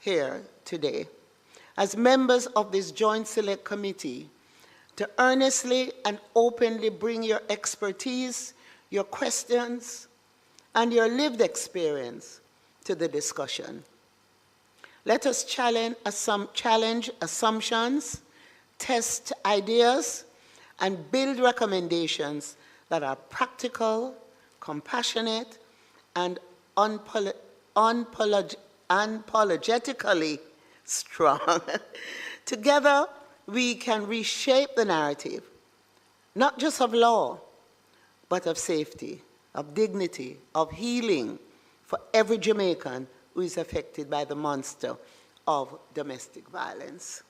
here today as members of this Joint Select Committee to earnestly and openly bring your expertise, your questions, and your lived experience to the discussion. Let us challenge assumptions, test ideas, and build recommendations that are practical, compassionate, and unapologetically strong. Together, we can reshape the narrative, not just of law, but of safety, of dignity, of healing for every Jamaican who is affected by the monster of domestic violence.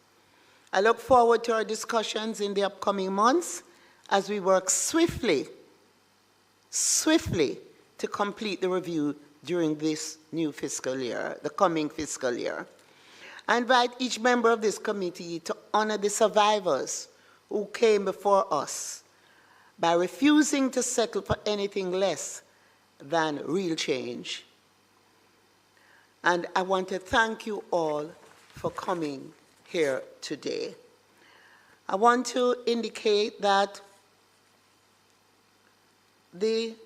I look forward to our discussions in the upcoming months as we work swiftly to complete the review during this new fiscal year, the coming fiscal year. I invite each member of this committee to honor the survivors who came before us by refusing to settle for anything less than real change. And I want to thank you all for coming here today. I want to indicate that the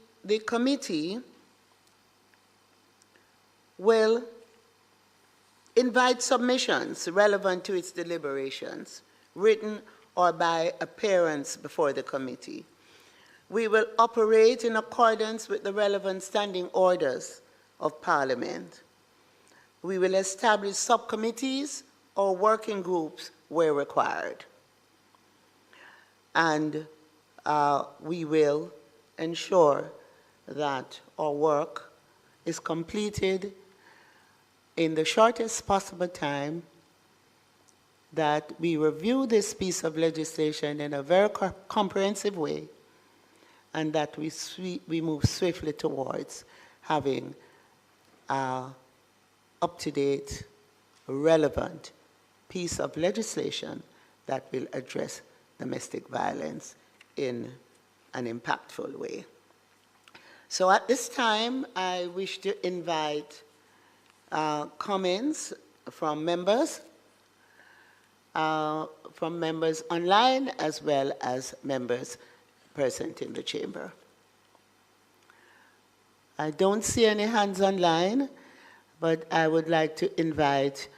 committee will invite submissions relevant to its deliberations, written or by appearance before the committee. We will operate in accordance with the relevant standing orders of Parliament. We will establish subcommittees or working groups where required. And we will ensure that our work is completed in the shortest possible time, that we review this piece of legislation in a very comprehensive way, and that we move swiftly towards having an up-to-date, relevant piece of legislation that will address domestic violence in an impactful way. So at this time, I wish to invite comments from members online as well as members present in the chamber. I don't see any hands online, but I would like to invite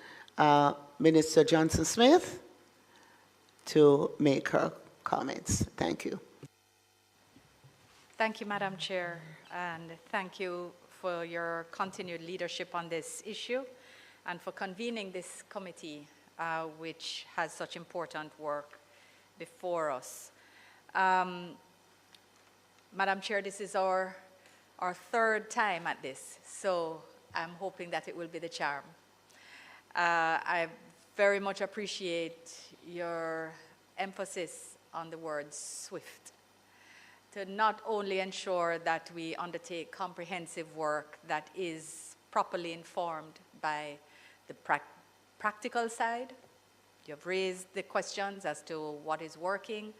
Minister Johnson-Smith to make her comments. Thank you. Thank you, Madam Chair, and thank you for your continued leadership on this issue and for convening this committee, which has such important work before us. Madam Chair, this is our third time at this, so I'm hoping that it will be the charm. I very much appreciate your emphasis on the word swift, to not only ensure that we undertake comprehensive work that is properly informed by the practical side. You have raised the questions as to what is working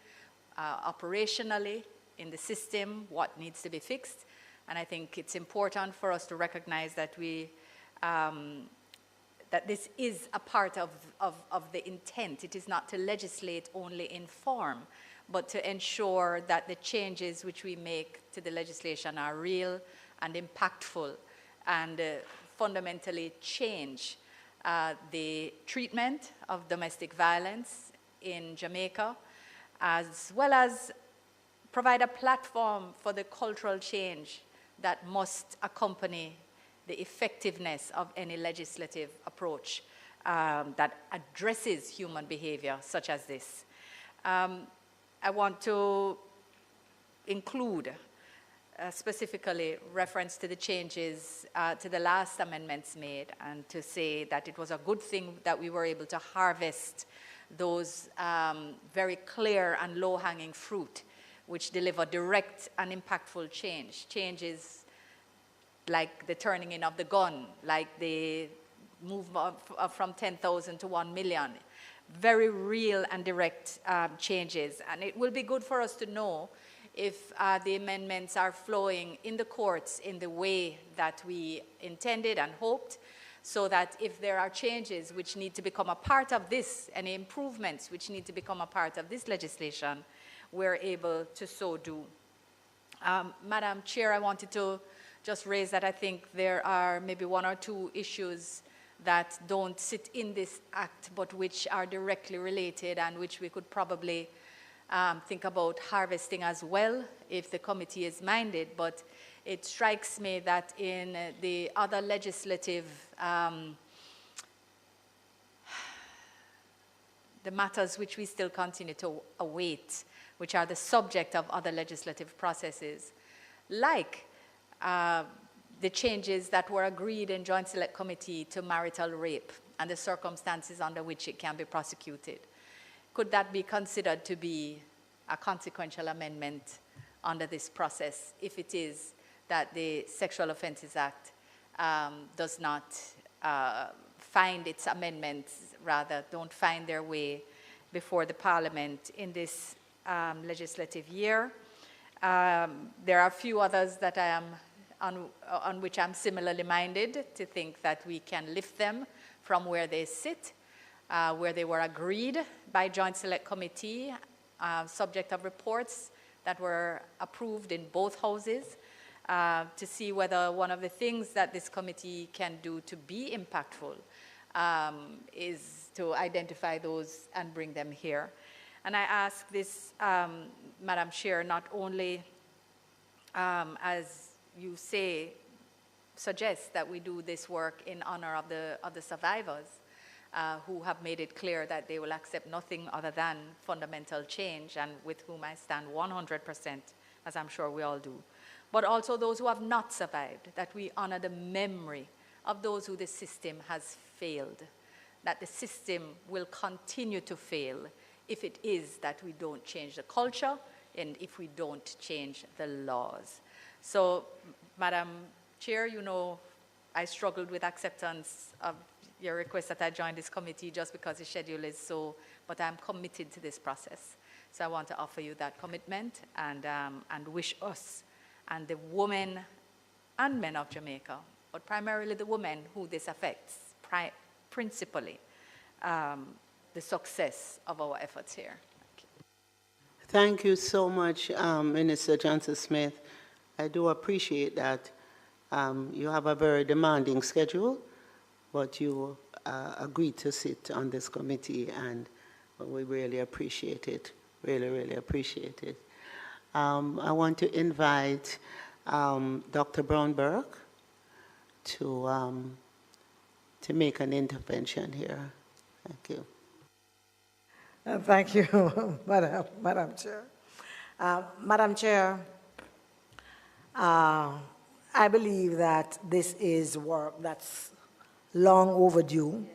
operationally in the system, what needs to be fixed. And I think it's important for us to recognize that that this is a part of the intent. It is not to legislate only in form, but to ensure that the changes which we make to the legislation are real and impactful and fundamentally change the treatment of domestic violence in Jamaica, as well as provide a platform for the cultural change that must accompany the effectiveness of any legislative approach that addresses human behavior such as this. I want to include specifically reference to the changes to the last amendments made, and to say that it was a good thing that we were able to harvest those very clear and low-hanging fruit which deliver direct and impactful changes like the turning in of the gun, like the move from 10,000 to 1 million. Very real and direct changes. And it will be good for us to know if the amendments are flowing in the courts in the way that we intended and hoped, so that if there are changes which need to become a part of this, any improvements which need to become a part of this legislation, we're able to so do. Madam Chair, I wanted to just raise that I think there are maybe one or two issues that don't sit in this act, but which are directly related and which we could probably think about harvesting as well if the committee is minded. But it strikes me that in the other legislative, the matters which we still continue to await, which are the subject of other legislative processes, like the changes that were agreed in Joint Select Committee to marital rape and the circumstances under which it can be prosecuted. Could that be considered to be a consequential amendment under this process if it is that the Sexual Offences Act does not find its amendments, rather don't find their way before the Parliament in this legislative year? There are a few others that I am on which I'm similarly minded to think that we can lift them from where they sit, where they were agreed by Joint Select Committee, subject of reports that were approved in both houses, to see whether one of the things that this committee can do to be impactful is to identify those and bring them here. And I ask this, Madam Chair, not only as you suggest that we do this work in honor of the survivors who have made it clear that they will accept nothing other than fundamental change, and with whom I stand 100%, as I'm sure we all do, but also those who have not survived, that we honor the memory of those who the system has failed, that the system will continue to fail if it is that we don't change the culture and if we don't change the laws. So, Madam Chair, you know I struggled with acceptance of your request that I join this committee just because the schedule is so, but I'm committed to this process. So I want to offer you that commitment and wish us and the women and men of Jamaica, but primarily the women who this affects, principally, the success of our efforts here. Thank you so much, Minister Johnson-Smith. I do appreciate that. You have a very demanding schedule, but you agreed to sit on this committee, and we really appreciate it, really appreciate it. I want to invite Dr. Brownberg to make an intervention here. Thank you. Thank you, Madam Chair. Madam Chair, I believe that this is work that's long overdue,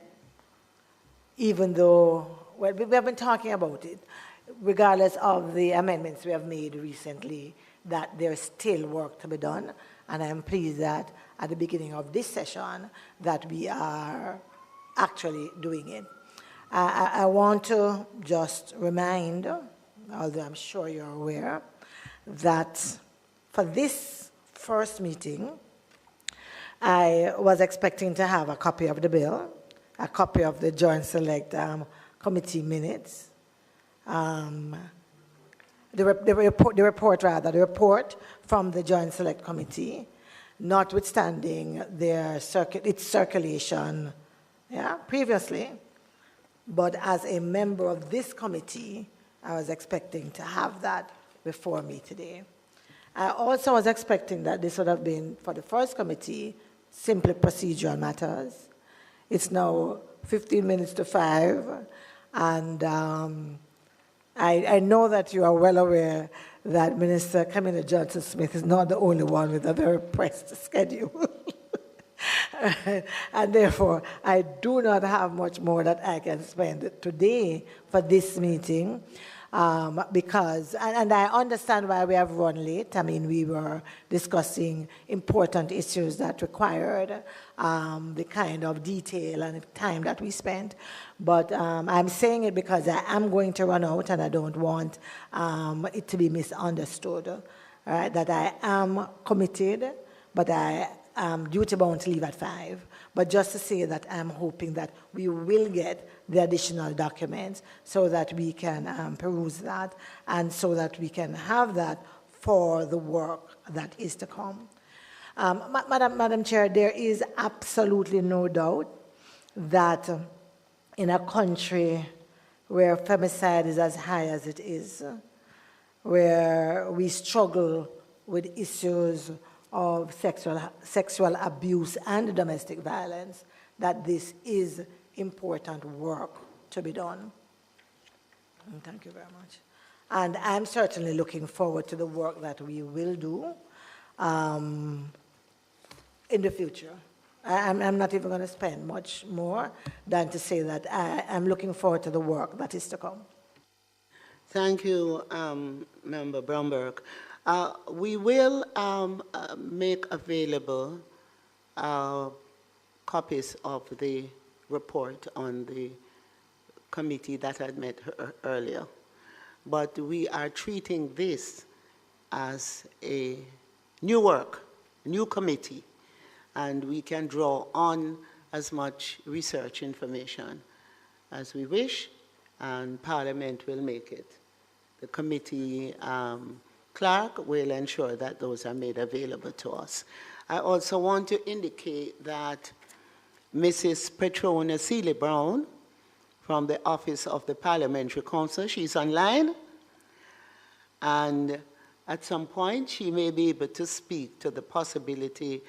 even though, well, we have been talking about it, regardless of the amendments we have made recently, that there's still work to be done, and I am pleased that at the beginning of this session that we are actually doing it. I want to just remind, although I'm sure you're aware, that for this first meeting, I was expecting to have a copy of the bill, a copy of the Joint Select Committee minutes, the report from the Joint Select Committee, notwithstanding its circulation previously. But as a member of this committee, I was expecting to have that before me today. I also was expecting that this would have been, for the first committee, simply procedural matters. It's now 15 minutes to 5, and I know that you are well aware that Minister Camilla Johnson-Smith is not the only one with a very pressed schedule. And therefore, I do not have much more that I can spend today for this meeting, because, and I understand why we have run late. I mean, we were discussing important issues that required the kind of detail and time that we spent. But I'm saying it because I am going to run out, and I don't want it to be misunderstood, right? That I am committed, but I am duty-bound to leave at 5. But just to say that I'm hoping that we will get the additional documents so that we can peruse that and so that we can have that for the work that is to come. Madam Chair, there is absolutely no doubt that in a country where femicide is as high as it is, where we struggle with issues of sexual abuse and domestic violence, that this is important work to be done. And thank you very much. And I'm certainly looking forward to the work that we will do in the future. I'm not even going to spend much more than to say that I'm looking forward to the work that is to come. Thank you, Member Bromberg. We will make available copies of the report on the committee that I met earlier. But we are treating this as a new work, new committee, and we can draw on as much research information as we wish, and Parliament will make it. The committee clerk will ensure that those are made available to us. I also want to indicate that Mrs. Petrona Seeley Brown from the Office of the Parliamentary Counsel, she's online, and at some point she may be able to speak to the possibility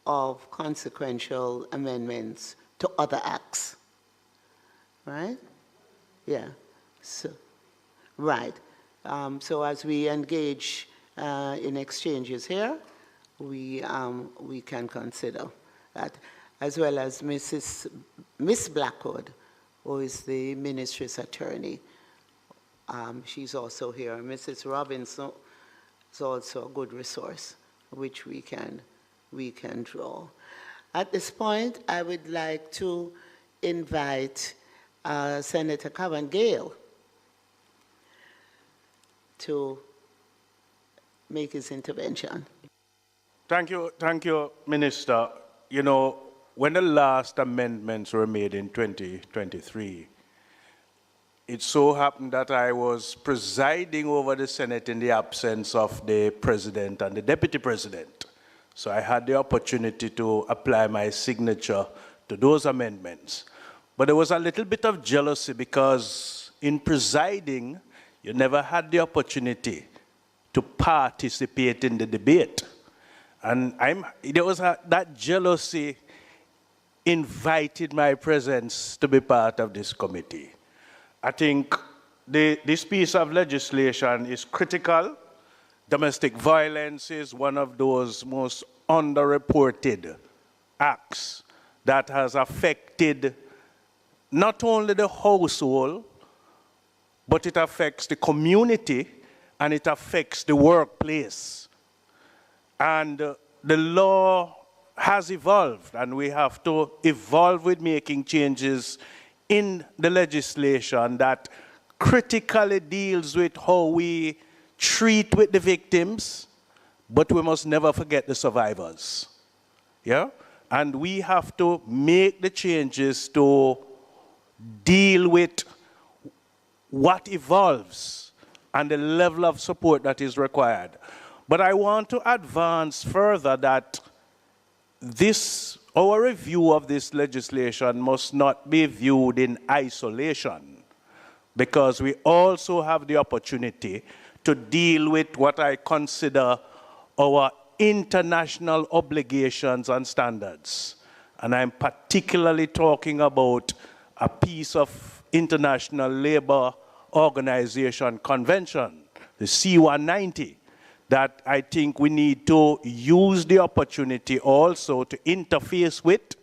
of consequential amendments to other acts, right? Yeah, so, right. So as we engage in exchanges here, we can consider that, as well as Miss Blackwood, who is the ministry's attorney. She's also here. Mrs. Robinson is also a good resource, which we can draw. At this point, I would like to invite Senator Cavan Gale to make his intervention. Thank you, Minister. You know, when the last amendments were made in 2023, it so happened that I was presiding over the Senate in the absence of the President and the Deputy President. So I had the opportunity to apply my signature to those amendments. But there was a little bit of jealousy because in presiding, you never had the opportunity to participate in the debate. And there was that jealousy invited my presence to be part of this committee. I think this piece of legislation is critical. Domestic violence is one of those most underreported acts that has affected not only the household, but it affects the community and it affects the workplace. And the law has evolved, and we have to evolve with making changes in the legislation that critically deals with how we treat with the victims, but we must never forget the survivors. Yeah? And we have to make the changes to deal with what evolves and the level of support that is required. But I want to advance further that our review of this legislation must not be viewed in isolation, because we also have the opportunity to deal with what I consider our international obligations and standards. And I'm particularly talking about a piece of International Labour Organization Convention, the C-190, that I think we need to use the opportunity also to interface with,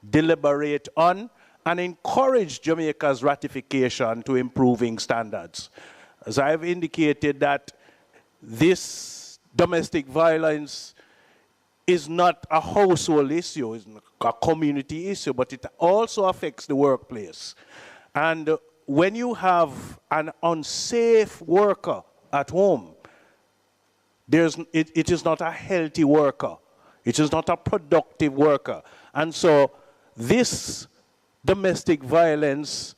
deliberate on, and encourage Jamaica's ratification to improving standards. As I've indicated, that this domestic violence is not a household issue, it's a community issue, but it also affects the workplace. And when you have an unsafe worker at home, it is not a healthy worker. It is not a productive worker. And so this domestic violence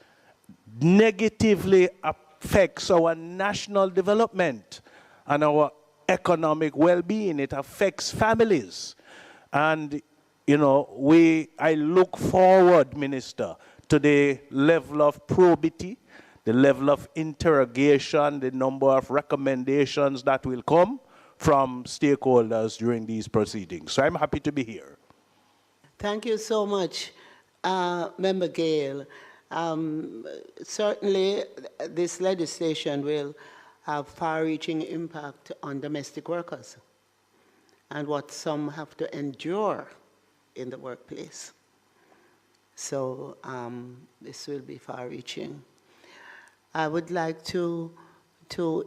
negatively affects our national development and our economic well-being. It affects families. And, you know, I look forward, Minister, to the level of probity, the level of interrogation, the number of recommendations that will come from stakeholders during these proceedings. So I'm happy to be here. Thank you so much, Member Gale. Certainly, this legislation will have far-reaching impact on domestic workers and what some have to endure in the workplace. So this will be far-reaching. I would like to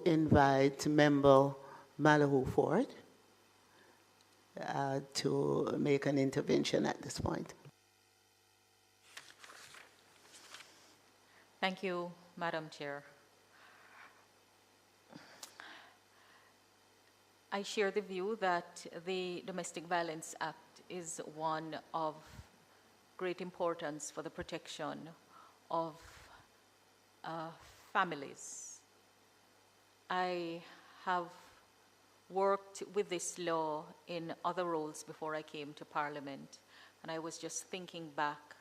invite Member Malahoo Ford to make an intervention at this point. Thank you, Madam Chair. I share the view that the Domestic Violence Act is one of great importance for the protection of families. I have worked with this law in other roles before I came to Parliament, and I was just thinking back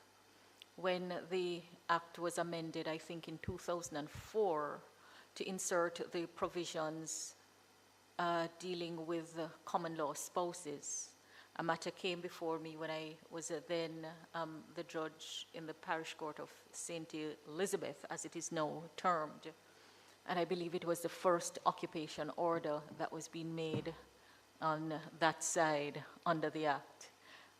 when the Act was amended, I think in 2004, to insert the provisions dealing with common law spouses. A matter came before me when I was then the judge in the parish court of St. Elizabeth, as it is now termed. And I believe it was the first occupation order that was being made on that side under the Act.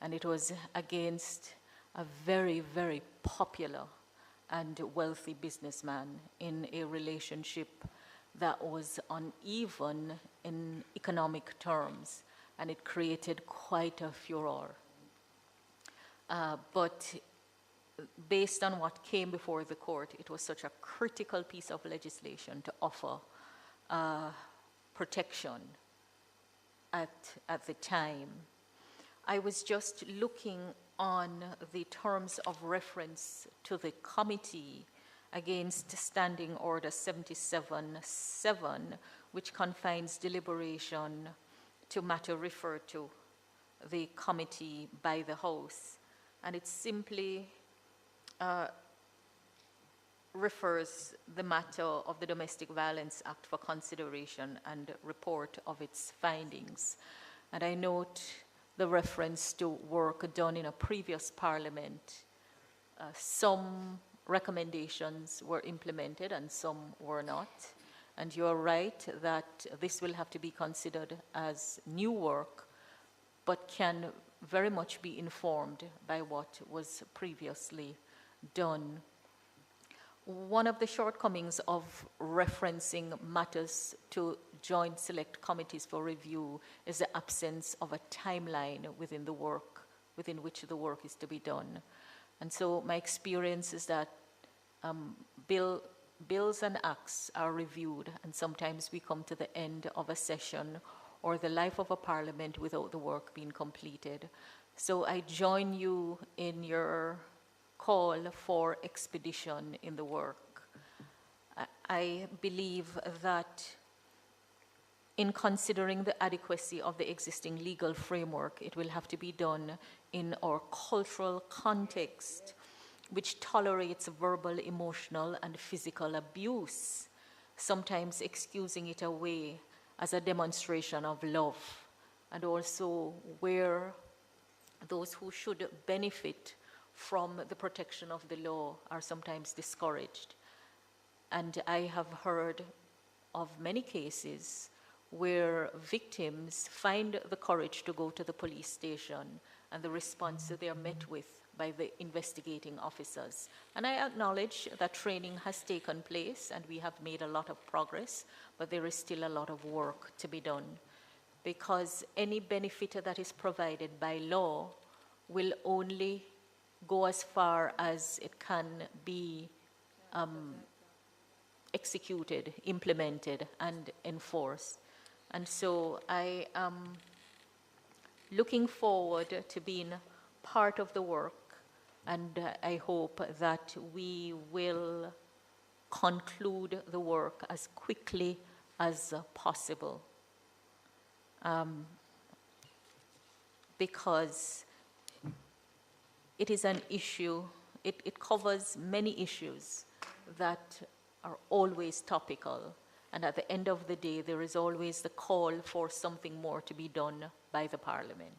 And it was against a very, very popular and wealthy businessman in a relationship that was uneven in economic terms, and it created quite a furor. But based on what came before the court, it was such a critical piece of legislation to offer protection at the time. I was just looking on the terms of reference to the committee against Standing Order 77-7, which confines deliberation to matter referred to the committee by the House. And it simply refers the matter of the Domestic Violence Act for consideration and report of its findings. And I note the reference to work done in a previous parliament. Some recommendations were implemented and some were not. And you're right that this will have to be considered as new work, but can very much be informed by what was previously done. One of the shortcomings of referencing matters to joint select committees for review is the absence of a timeline within the work, within which the work is to be done. And so my experience is that bills and acts are reviewed, and sometimes we come to the end of a session or the life of a parliament without the work being completed. So I join you in your call for expedition in the work. I believe that in considering the adequacy of the existing legal framework, it will have to be done in our cultural context, which tolerates verbal, emotional, and physical abuse, sometimes excusing it away as a demonstration of love, and also where those who should benefit from the protection of the law are sometimes discouraged. And I have heard of many cases where victims find the courage to go to the police station, and the response that they are met with by the investigating officers. And I acknowledge that training has taken place and we have made a lot of progress, but there is still a lot of work to be done, because any benefit that is provided by law will only go as far as it can be executed, implemented, and enforced. And so I am looking forward to being part of the work And I hope that we will conclude the work as quickly as possible. Because it is an issue, it covers many issues that are always topical. And at the end of the day, there is always the call for something more to be done by the Parliament.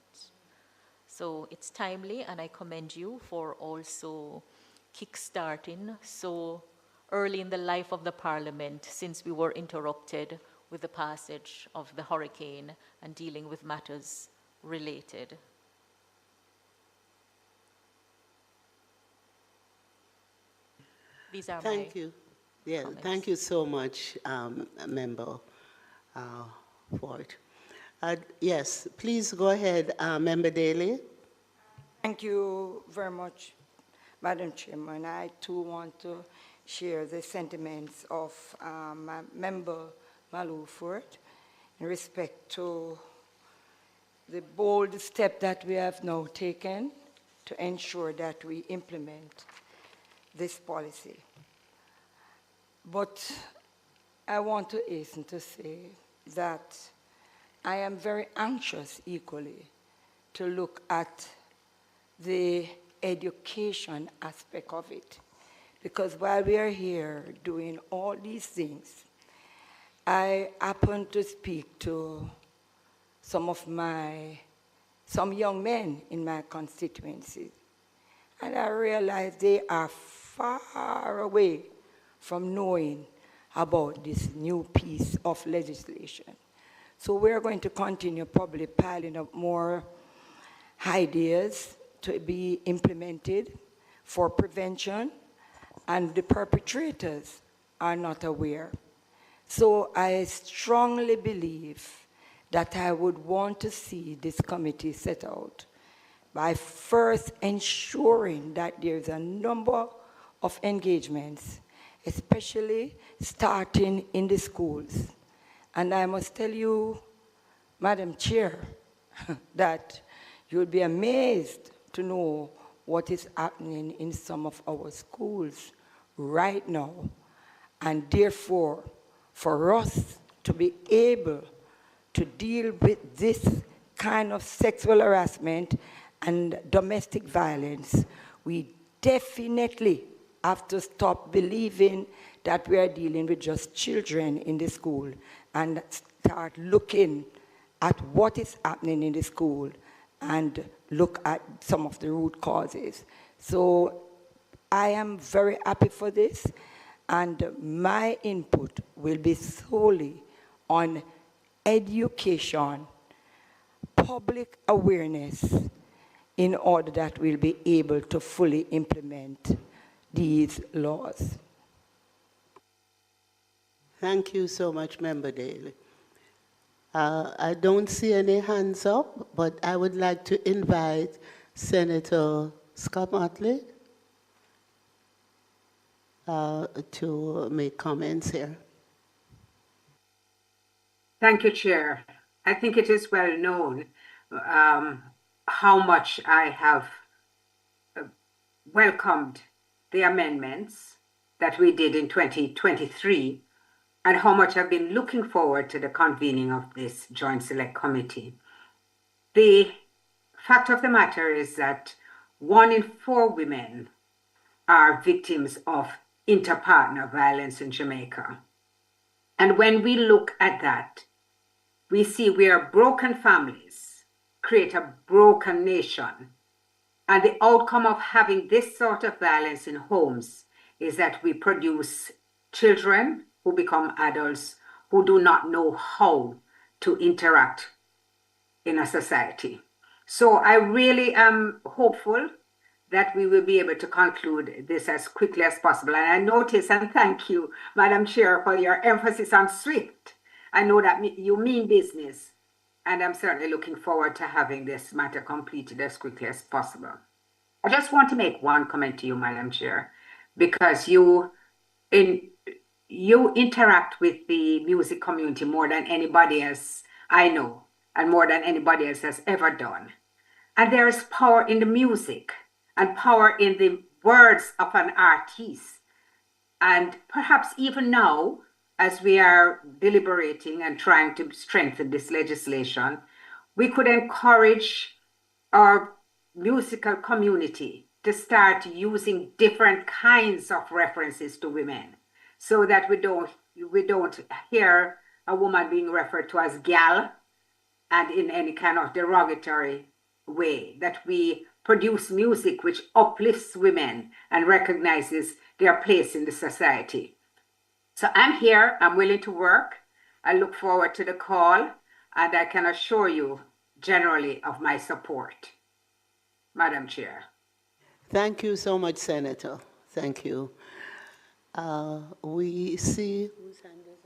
So it's timely, and I commend you for also kickstarting so early in the life of the Parliament, since we were interrupted with the passage of the hurricane and dealing with matters related. These are Thank you. Yeah, comments. thank you so much, Member Ford. Yes, please go ahead, Member Daly. Thank you very much, Madam Chairman. I too want to share the sentiments of Member Maluford in respect to the bold step that we have now taken to ensure that we implement this policy. But I want to hasten to say that I am very anxious equally to look at the education aspect of it. Because while we are here doing all these things, I happened to speak to some young men in my constituency, and I realized they are far away from knowing about this new piece of legislation. So we're going to continue probably piling up more ideas to be implemented for prevention, and the perpetrators are not aware. So I strongly believe that I would want to see this committee set out by first ensuring that there's a number of engagements, especially starting in the schools. And I must tell you, Madam Chair, that you'll be amazed to know what is happening in some of our schools right now. And therefore, for us to be able to deal with this kind of sexual harassment and domestic violence, we definitely have to stop believing that we are dealing with just children in the school and start looking at what is happening in the school and look at some of the root causes. So I am very happy for this, and my input will be solely on education, public awareness, in order that we'll be able to fully implement these laws. Thank you so much, Member Daly. I don't see any hands up, but I would like to invite Senator Scott Motley to make comments here. Thank you, Chair. I think it is well known how much I have welcomed the amendments that we did in 2023 and how much I've been looking forward to the convening of this Joint Select Committee. The fact of the matter is that 1 in 4 women are victims of inter-partner violence in Jamaica. And when we look at that, we see where broken families create a broken nation. And the outcome of having this sort of violence in homes is that we produce children who become adults who do not know how to interact in a society. So I really am hopeful that we will be able to conclude this as quickly as possible. And I notice, and thank you, Madam Chair, for your emphasis on SWIFT. I know that you mean business, and I'm certainly looking forward to having this matter completed as quickly as possible. I just want to make one comment to you, Madam Chair, because you interact with the music community more than anybody else I know, and more than anybody else has ever done. And there is power in the music. and power in the words of an artiste. And perhaps even now, as we are deliberating and trying to strengthen this legislation, we could encourage our musical community to start using different kinds of references to women, so that we don't hear a woman being referred to as gal and in any kind of derogatory way, that we produce music which uplifts women and recognizes their place in the society. So I'm here, I'm willing to work. I look forward to the call, and I can assure you generally of my support. Madam Chair. Thank you so much, Senator. Thank you. We see whose hand is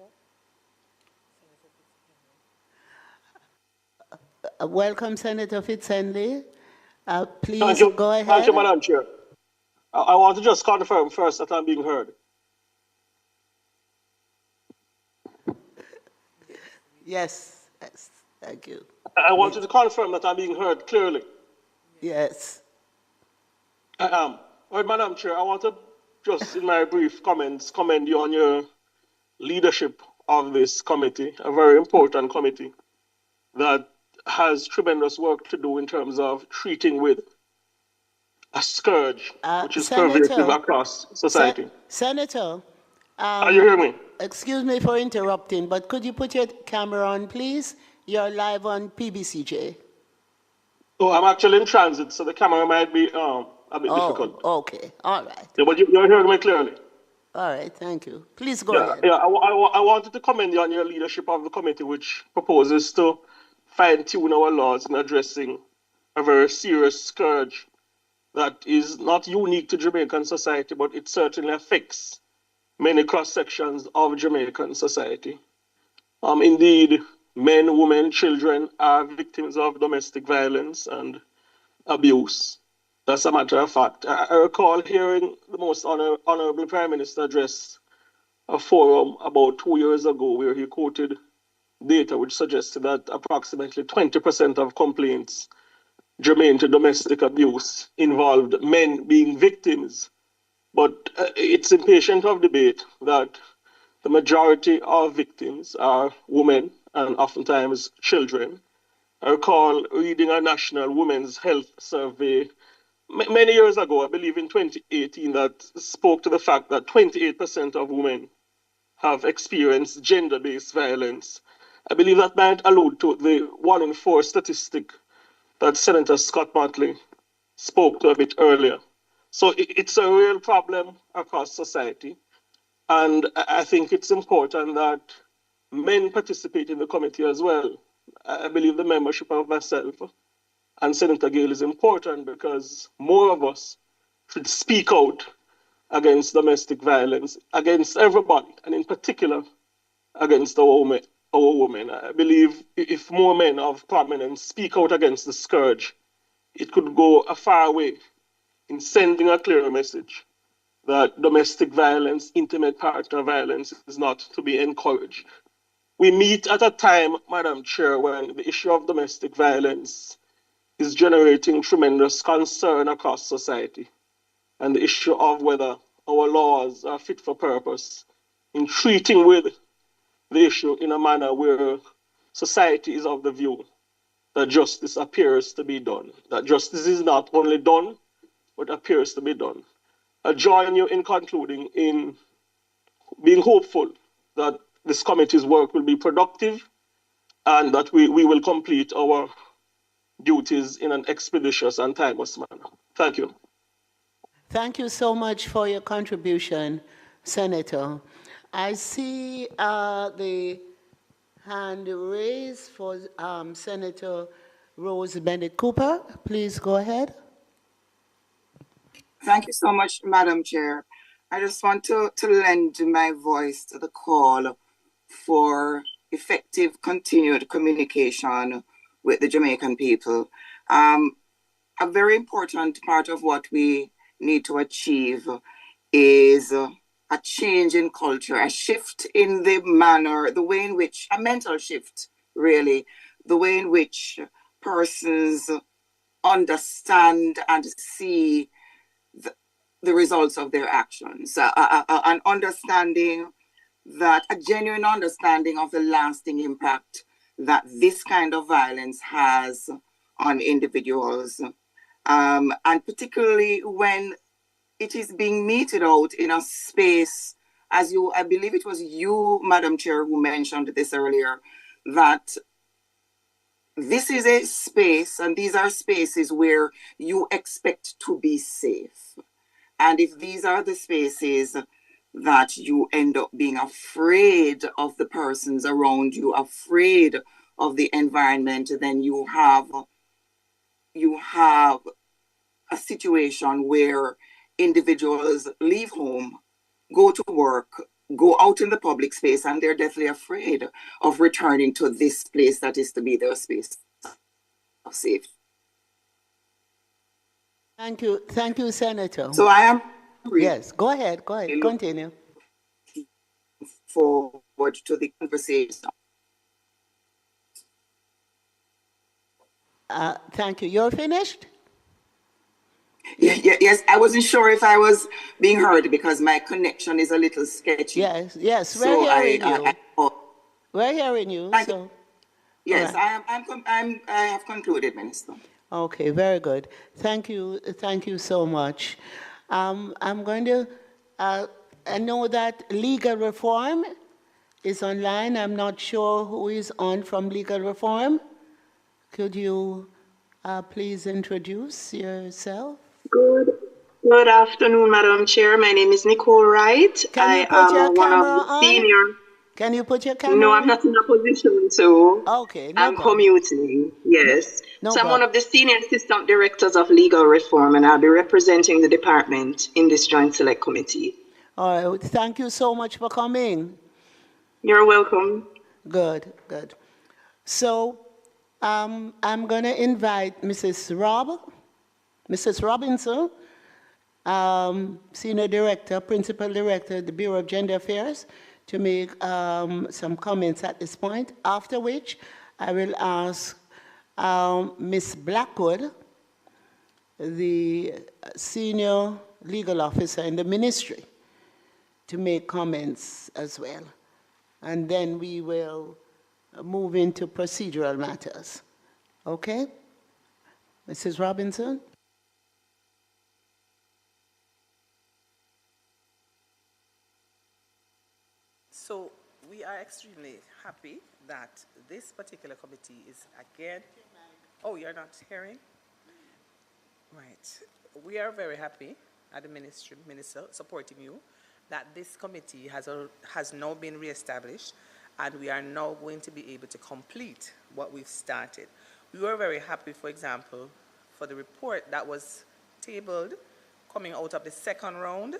up? Welcome, Senator Fitzhenley. Please go ahead. Thank you, Madam Chair. I want to just confirm first that I'm being heard. Yes, yes, thank you. I wanted to confirm that I'm being heard clearly. Yes. I am. All right, Madam Chair, I want to just, in my brief comments, commend you on your leadership of this committee, a very important committee that has tremendous work to do in terms of treating with a scourge which is pervasive across society. Senator, are you hearing me? Excuse me for interrupting, but could you put your camera on, please? You're live on PBCJ. Oh, I'm actually in transit, so the camera might be a bit difficult. Okay, all right. Yeah, but you're hearing me clearly. All right, thank you. Please go ahead. Yeah, I wanted to commend you on your leadership of the committee, which proposes to fine-tune our laws in addressing a very serious scourge that is not unique to Jamaican society, but it certainly affects many cross-sections of Jamaican society. Indeed, men, women, children are victims of domestic violence and abuse. That's a matter of fact. I recall hearing the most honorable Prime Minister address a forum about 2 years ago where he quoted data which suggested that approximately 20% of complaints germane to domestic abuse involved men being victims. But it's impatient of debate that the majority of victims are women and oftentimes children. I recall reading a national women's health survey many years ago, I believe in 2018, that spoke to the fact that 28% of women have experienced gender-based violence. I believe that might allude to the 1 in 4 statistic that Senator Scott Motley spoke to a bit earlier. So it's a real problem across society. And I think it's important that men participate in the committee as well. I believe the membership of myself and Senator Gale is important because more of us should speak out against domestic violence, against everybody, and in particular, against our women. I believe if more men of prominence speak out against the scourge, it could go a far way in sending a clear message that domestic violence, intimate partner violence is not to be encouraged. We meet at a time, Madam Chair, when the issue of domestic violence is generating tremendous concern across society, and the issue of whether our laws are fit for purpose in treating with the issue in a manner where society is of the view that justice appears to be done, that justice is not only done, but appears to be done. I join you in concluding in being hopeful that this committee's work will be productive and that we will complete our duties in an expeditious and timeless manner. Thank you. Thank you so much for your contribution, Senator. I see the hand raised for Senator Rose Bennett Cooper. Please go ahead. Thank you so much, Madam Chair. I just want to lend my voice to the call for effective continued communication with the Jamaican people. A very important part of what we need to achieve is a change in culture, a shift in the manner, the way in which, a mental shift, really, the way in which persons understand and see the results of their actions. An understanding that, a genuine understanding of the lasting impact that this kind of violence has on individuals. And particularly when it is being meted out in a space, as you, I believe it was you, Madam Chair, who mentioned this earlier, that this is a space, and these are spaces where you expect to be safe. And if these are the spaces that you end up being afraid of the persons around you, afraid of the environment, then you have a situation where individuals leave home, go to work, go out in the public space, and they're deathly afraid of returning to this place that is to be their space of safety. Thank you, Senator. So I am yes, go ahead, continue. Forward to the conversation. Thank you. You're finished? Yes, I wasn't sure if I was being heard because my connection is a little sketchy. Yes, we're So hearing you. We're hearing you. So. Yes, right. I have concluded, Minister. Okay, very good. Thank you so much. I'm going to, I know that legal reform is online. I'm not sure who is on from legal reform. Could you please introduce yourself? Good afternoon, Madam Chair. My name is Nicole Wright. Can you put your camera on? Can you put your camera No, on? I'm not in a position to. Okay, no I'm problem. commuting, yes. No So I'm problem. one of the Senior Assistant Directors of Legal Reform, and I'll be representing the department in this Joint Select Committee. All right, thank you so much for coming. You're welcome. Good. So I'm going to invite Mrs. Robinson, Senior Director, Principal Director, the Bureau of Gender Affairs, to make some comments at this point, after which I will ask Ms. Blackwood, the Senior Legal Officer in the Ministry, to make comments as well. And then we will move into procedural matters. Okay? Mrs. Robinson? So we are extremely happy that this particular committee is again... Oh, you're not hearing? Right. We are very happy at the Minister supporting you that this committee has now been reestablished and we are now going to be able to complete what we've started. We were very happy, for example, for the report that was tabled coming out of the second round,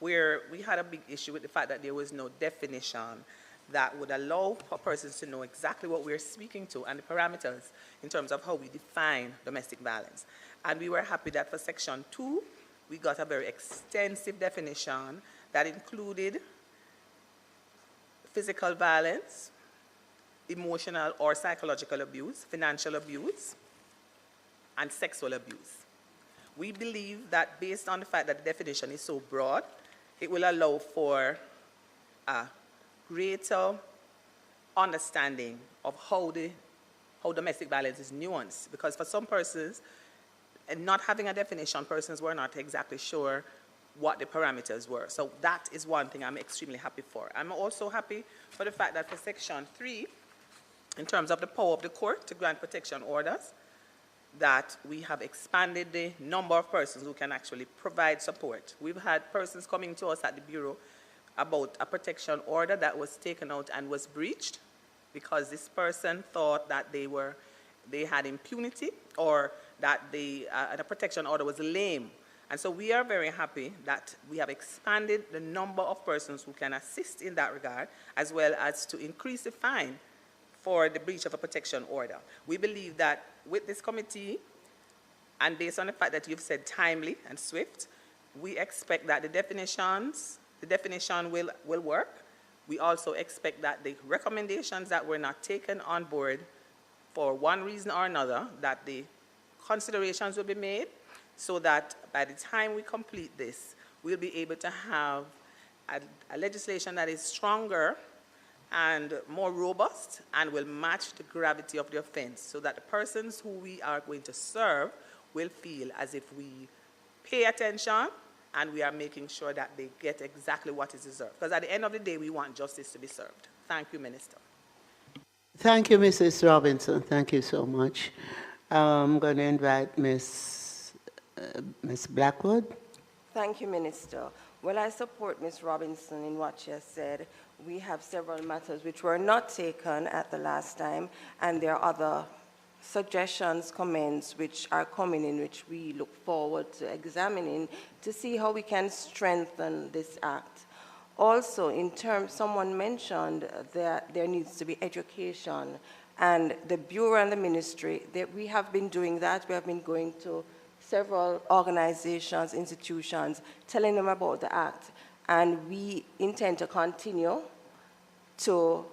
where we had a big issue with the fact that there was no definition that would allow for persons to know exactly what we're speaking to and the parameters in terms of how we define domestic violence. And we were happy that for Section 2, we got a very extensive definition that included physical violence, emotional or psychological abuse, financial abuse, and sexual abuse. We believe that based on the fact that the definition is so broad, it will allow for a greater understanding of how domestic violence is nuanced. Because for some persons, and not having a definition, persons were not exactly sure what the parameters were. So that is one thing I'm extremely happy for. I'm also happy for the fact that for Section 3, in terms of the power of the court to grant protection orders, that we have expanded the number of persons who can actually provide support. We've had persons coming to us at the Bureau about a protection order that was taken out and was breached because this person thought that they had impunity or that the protection order was lame. And so we are very happy that we have expanded the number of persons who can assist in that regard, as well as to increase the fine for the breach of a protection order. We believe that with this committee, and based on the fact that you've said timely and swift, we expect that the definition will work. We also expect that the recommendations that were not taken on board for one reason or another, that the considerations will be made, so that by the time we complete this, we'll be able to have a legislation that is stronger and more robust and will match the gravity of the offense, so that the persons who we are going to serve will feel as if we pay attention and we are making sure that they get exactly what is deserved. Because at the end of the day, we want justice to be served. Thank you, Minister. Thank you, Mrs. Robinson. Thank you so much. I'm going to invite Miss Blackwood. Thank you, Minister. Well, I support Ms. Robinson in what she has said. We have several matters which were not taken at the last time, and there are other suggestions, comments which are coming in, which we look forward to examining to see how we can strengthen this act. Also, in terms, someone mentioned that there needs to be education, and the Bureau and the Ministry, we have been doing that. We have been going to several organizations, institutions, telling them about the act, and we intend to continue to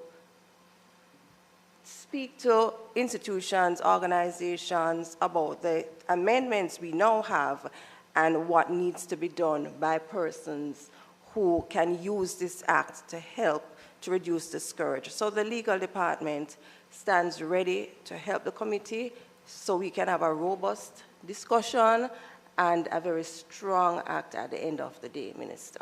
speak to institutions, organizations about the amendments we now have and what needs to be done by persons who can use this act to help to reduce the scourge. So the legal department stands ready to help the committee so we can have a robust discussion and a very strong act at the end of the day, Minister.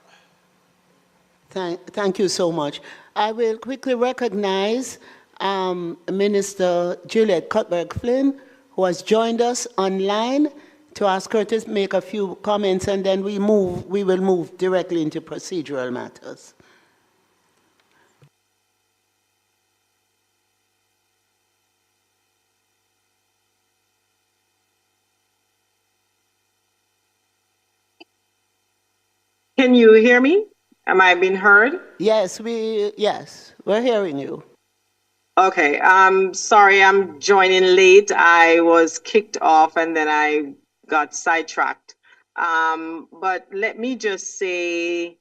Thank you so much. I will quickly recognize Minister Juliet Cuthbert-Flynn, who has joined us online, to ask her to make a few comments, and then we will move directly into procedural matters. Can you hear me? Am I being heard? Yes, we're hearing you. Okay, I'm sorry I'm joining late. I was kicked off and then I got sidetracked. But let me just say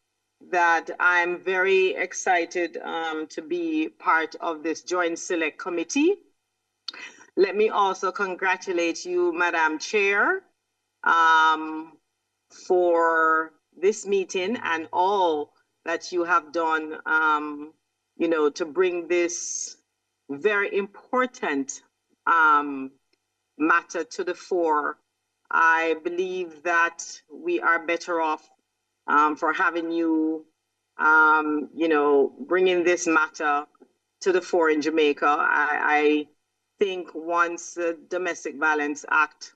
that I'm very excited to be part of this Joint Select Committee. Let me also congratulate you, Madam Chair, for this meeting and all that you have done, to bring this very important matter to the fore. I believe that we are better off for having you, bringing this matter to the fore in Jamaica. I think once the Domestic Violence Act,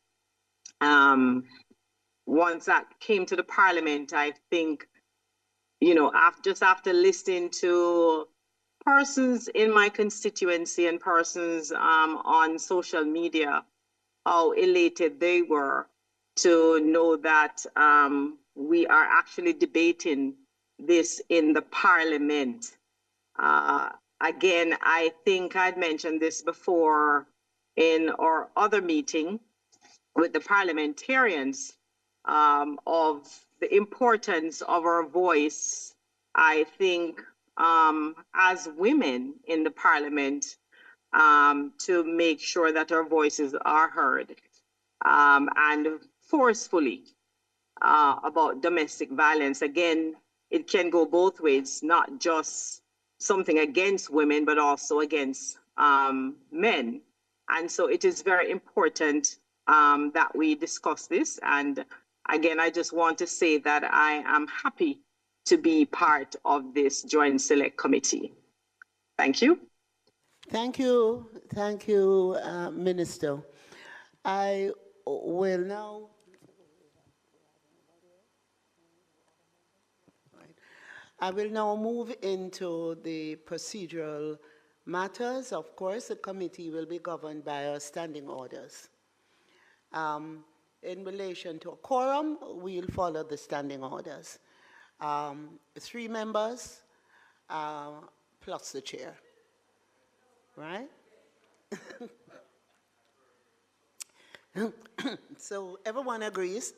once that came to the Parliament, I think, just after listening to persons in my constituency and persons on social media, how elated they were to know that we are actually debating this in the Parliament. Again, I think I'd mentioned this before in our other meeting with the parliamentarians, of the importance of our voice, I think, as women in the Parliament, to make sure that our voices are heard, and forcefully about domestic violence. Again, it can go both ways, not just something against women, but also against men. And so it is very important that we discuss this. And again, I just want to say that I am happy to be part of this Joint Select Committee. Thank you. Thank you, Minister. I will now move into the procedural matters. Of course, the committee will be governed by our standing orders. In relation to a quorum, we'll follow the standing orders. 3 members plus the chair, right? So everyone agrees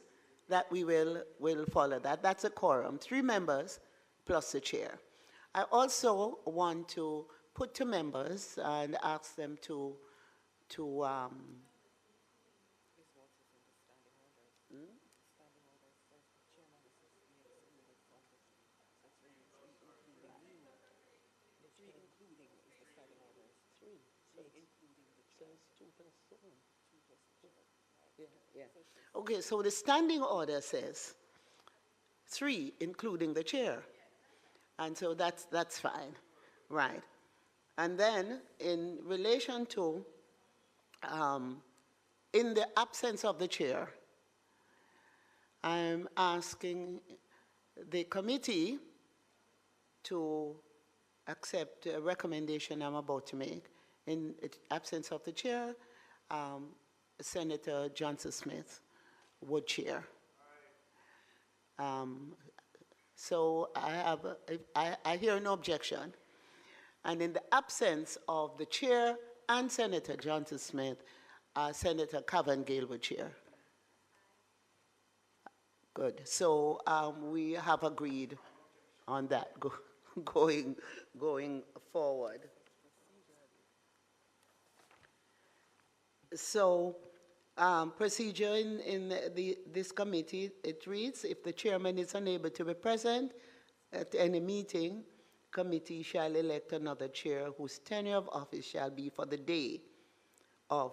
that we will follow that. That's a quorum, 3 members plus the chair. I also want to put to members and ask them to Okay, so the standing order says 3, including the chair. And so that's fine, right? And then in relation to, in the absence of the chair, I'm asking the committee to accept a recommendation I'm about to make. In absence of the chair, Senator Johnson Smith would chair. So I hear no objection. And in the absence of the chair and Senator Johnson Smith, Senator Cavengale would chair. Good. So we have agreed on that going forward. So procedure in this committee, it reads, if the chairman is unable to be present at any meeting, committee shall elect another chair whose tenure of office shall be for the day of,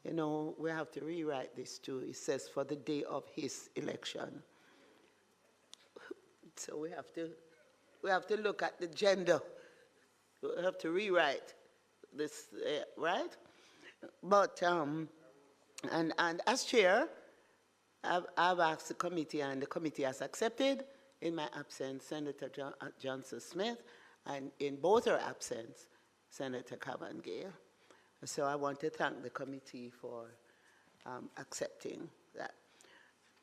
you know, we have to rewrite this too. It says for the day of his election. So we have to look at the gender. We have to rewrite this, right? But, and as chair, I've asked the committee, and the committee has accepted, in my absence, Senator Johnson Smith, and in both our absence, Senator Cavengale. So I want to thank the committee for accepting that.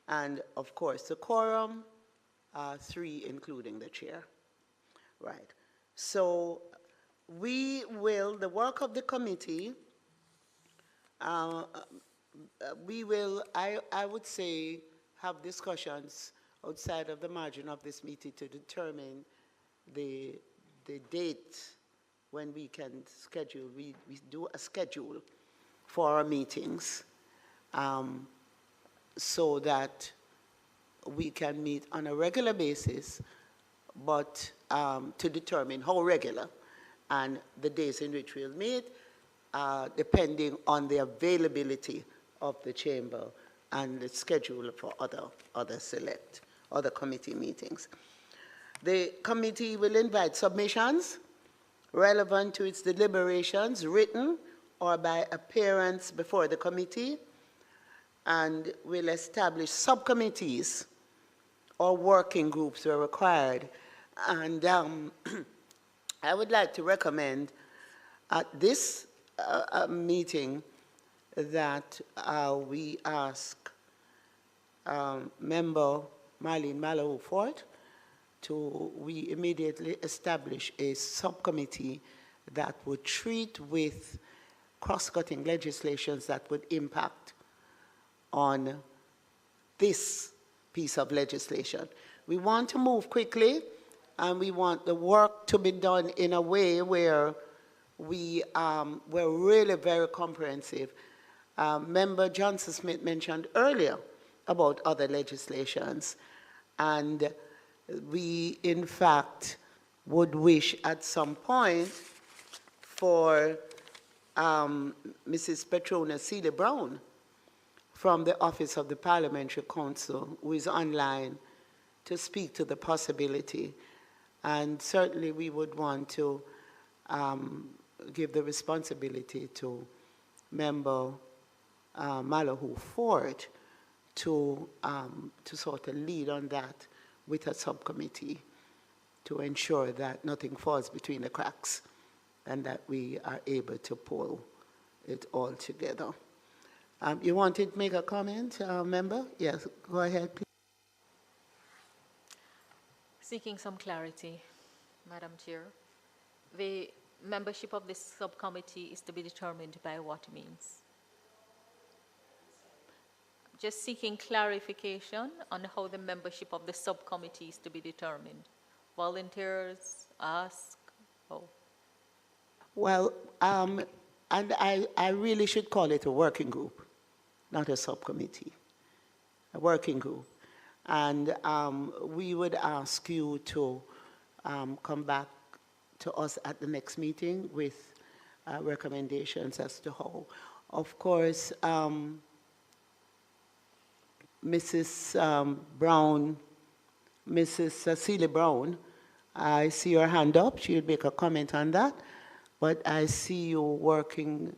And of course, the quorum, 3, including the chair. Right. So we will, the work of the committee, we will, I would say, have discussions outside of the margin of this meeting to determine the date when we can schedule. We do a schedule for our meetings so that we can meet on a regular basis, but to determine how regular and the days in which we'll meet, depending on the availability of the chamber and the schedule for other committee meetings. The committee will invite submissions relevant to its deliberations, written or by appearance before the committee, and will establish subcommittees or working groups where required. And I would like to recommend at this meeting that we ask member Marlene Mallow-Fort we immediately establish a subcommittee that would treat with cross-cutting legislations that would impact on this piece of legislation. We want to move quickly, and we want the work to be done in a way where we're really very comprehensive. Member Johnson Smith mentioned earlier about other legislations, and we, in fact, would wish at some point for Mrs. Petrona Seeley Brown from the Office of the Parliamentary Counsel, who is online, to speak to the possibility. And certainly we would want to give the responsibility to Member Mallow-Fort to sort of lead on that with a subcommittee to ensure that nothing falls between the cracks and that we are able to pull it all together. You wanted to make a comment, member? Yes, go ahead, please. Seeking some clarity, Madam Chair. The membership of this subcommittee is to be determined by what means? Just seeking clarification on how the membership of the subcommittee is to be determined. Volunteers, ask, oh. Well, and I really should call it a working group, not a subcommittee, a working group. And we would ask you to come back to us at the next meeting with recommendations as to how. Of course, Mrs. Brown, Mrs. Cecilia Brown, I see your hand up. She'll make a comment on that. But I see you working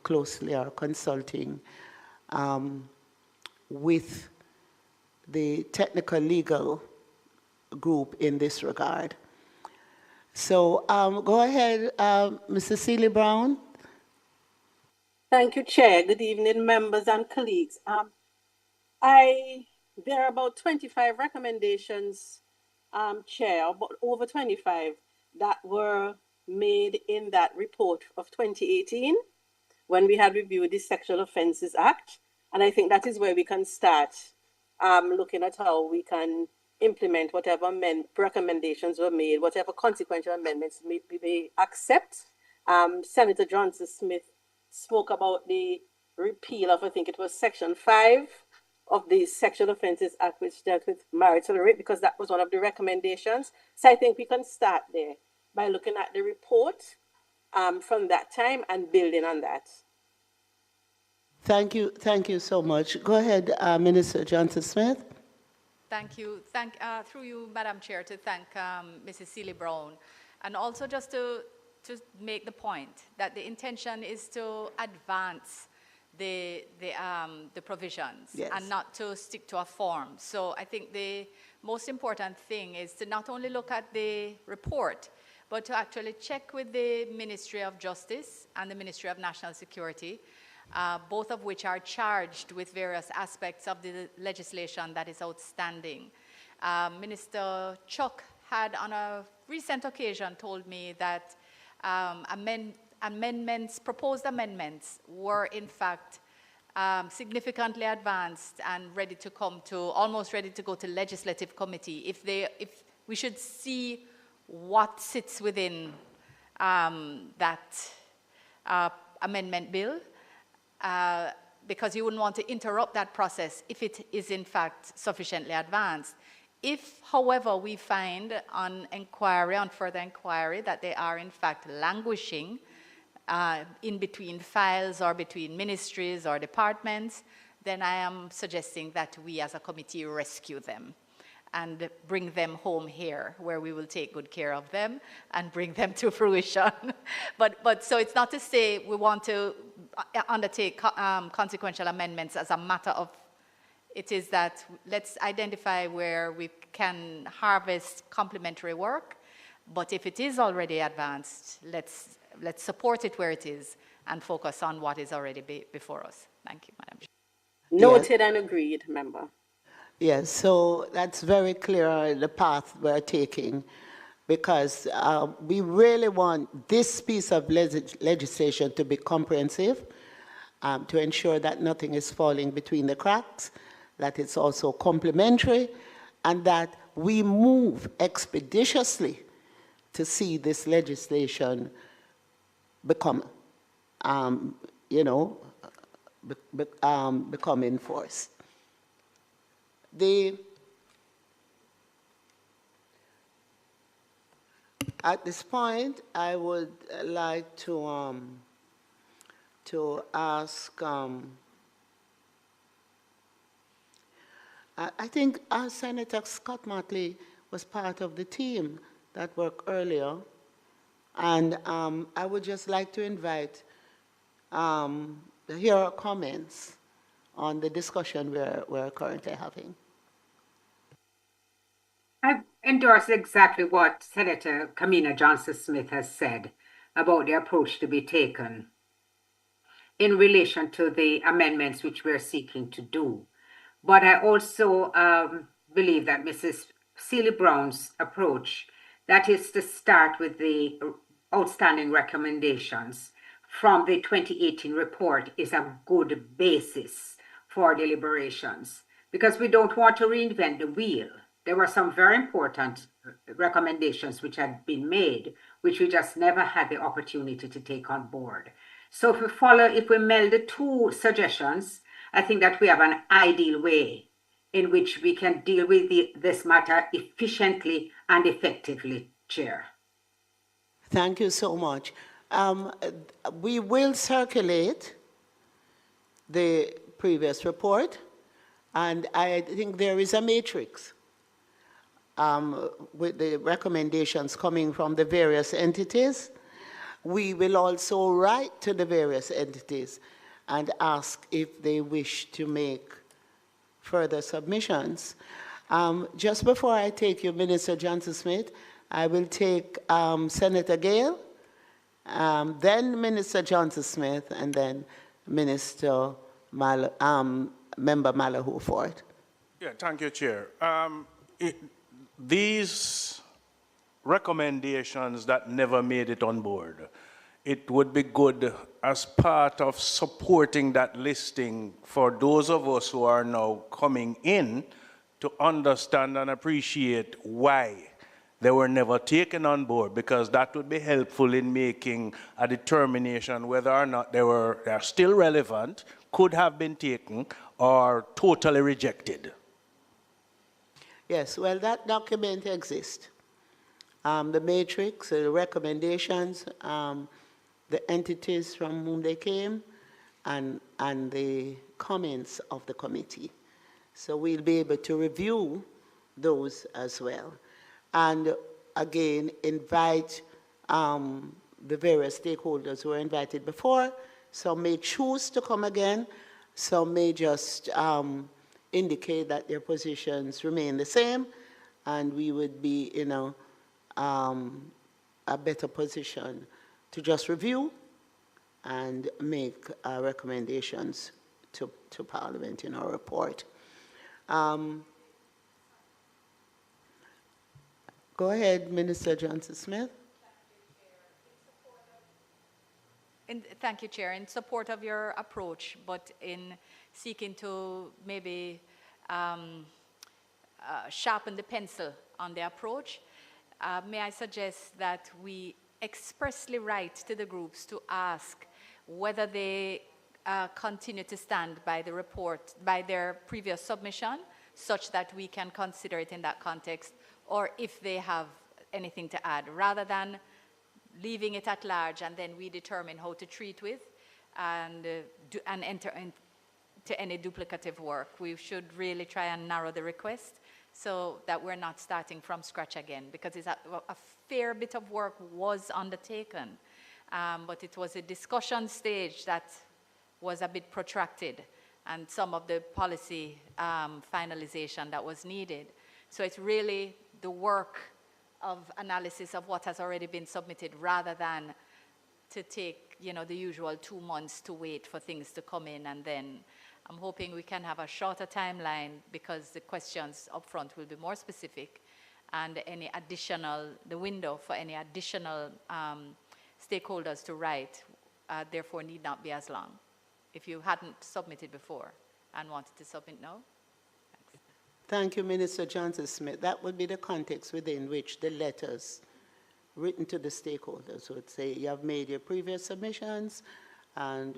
closely or consulting with the technical legal group in this regard. So go ahead, Ms. Cecilia Brown. Thank you, Chair. Good evening, members and colleagues. There are about 25 recommendations, Chair, about over 25 that were made in that report of 2018 when we had reviewed the Sexual Offences Act. And I think that is where we can start looking at how we can implement whatever recommendations were made, whatever consequential amendments we may accept. Senator Johnson Smith spoke about the repeal of, I think it was Section 5 of the Sexual Offences Act, which dealt with marital rape, because that was one of the recommendations. So I think we can start there by looking at the report from that time and building on that. Thank you so much. Go ahead, Minister Johnson Smith. Thank you. Through you, Madam Chair, to thank Mrs. Seeley Brown, and also just to make the point that the intention is to advance the provisions, yes, and not to stick to a form. So I think the most important thing is to not only look at the report, but to actually check with the Ministry of Justice and the Ministry of National Security, both of which are charged with various aspects of the legislation that is outstanding. Minister Chuck had on a recent occasion told me that proposed amendments were in fact significantly advanced and almost ready to go to legislative committee. If we should see what sits within that amendment bill, because you wouldn't want to interrupt that process if it is in fact sufficiently advanced. If, however, we find on further inquiry, that they are in fact languishing in between files or between ministries or departments, then I am suggesting that we as a committee rescue them and bring them home here, where we will take good care of them and bring them to fruition. But so it's not to say we want to undertake consequential amendments as a matter of, it is that let's identify where we can harvest complementary work, but if it is already advanced, let's support it where it is and focus on what is already before us. Thank you, Madam Chair. Noted and agreed, member. Yes, so that's very clear, the path we're taking, because we really want this piece of legislation to be comprehensive, to ensure that nothing is falling between the cracks, that it's also complementary, and that we move expeditiously to see this legislation become, become in force. At this point, I would like to ask. I think Senator Scott Motley was part of the team that worked earlier, and I would just like to invite hear our comments on the discussion we're currently having. I endorse exactly what Senator Kamina Johnson-Smith has said about the approach to be taken in relation to the amendments which we're seeking to do. But I also believe that Mrs. Seeley Brown's approach, that is to start with the outstanding recommendations from the 2018 report, is a good basis for deliberations, because we don't want to reinvent the wheel. There were some very important recommendations which had been made, which we just never had the opportunity to take on board. So if we meld the two suggestions, I think that we have an ideal way in which we can deal with this matter efficiently and effectively, Chair. Thank you so much. We will circulate the previous report, and I think there is a matrix with the recommendations coming from the various entities. We will also write to the various entities and ask if they wish to make further submissions. Just before I take you, Minister Johnson-Smith, I will take Senator Gale, then Minister Johnson-Smith, and then Minister Member Malahoo Ford. Yeah, thank you, Chair. These recommendations that never made it on board, it would be good as part of supporting that listing for those of us who are now coming in to understand and appreciate why they were never taken on board, because that would be helpful in making a determination whether or not they are still relevant, could have been taken, or totally rejected. Yes, well, that document exists. The matrix, the recommendations, the entities from whom they came, and the comments of the committee. So we'll be able to review those as well. And again, invite the various stakeholders who were invited before. Some may choose to come again. Some may just indicate that their positions remain the same, and we would be in a better position to just review and make recommendations to Parliament in our report. Go ahead, Minister Johnson-Smith. Thank you, Chair. In support of your approach, but in seeking to maybe sharpen the pencil on the approach, may I suggest that we expressly write to the groups to ask whether they continue to stand by the report, by their previous submission, such that we can consider it in that context, or if they have anything to add, rather than leaving it at large and then we determine how to treat with and enter into any duplicative work. We should really try and narrow the request so that we're not starting from scratch again, because it's a fair bit of work was undertaken, but it was a discussion stage that was a bit protracted, and some of the policy finalization that was needed. So it's really the work of analysis of what has already been submitted, rather than to take, the usual 2 months to wait for things to come in. And then I'm hoping we can have a shorter timeline, because the questions up front will be more specific, and the window for any additional stakeholders to write, therefore need not be as long. If you hadn't submitted before and wanted to submit now. Thank you, Minister Johnson-Smith. That would be the context within which the letters written to the stakeholders would say, you have made your previous submissions, and,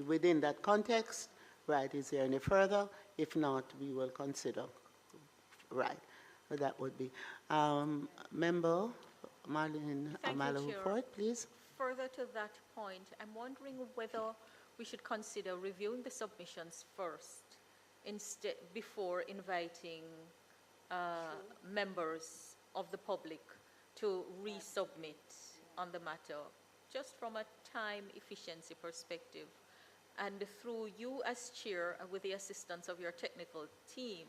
within that context, right, is there any further? If not, we will consider, right. So that would be. Member Marlene Malahoo Ford, please. Further to that point, I'm wondering whether we should consider reviewing the submissions first, before inviting members of the public to resubmit on the matter, just from a time efficiency perspective, and through you as chair, with the assistance of your technical team,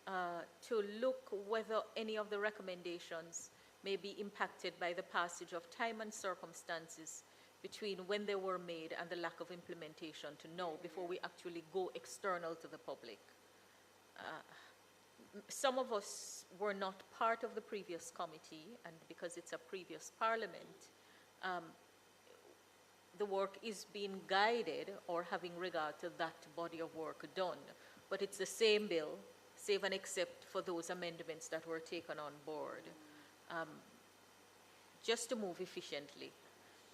to look whether any of the recommendations may be impacted by the passage of time and circumstances between when they were made and the lack of implementation, to know before we actually go external to the public. Some of us were not part of the previous committee, and because it's a previous parliament, the work is being guided or having regard to that body of work done. But it's the same bill, save and except for those amendments that were taken on board. Just to move efficiently.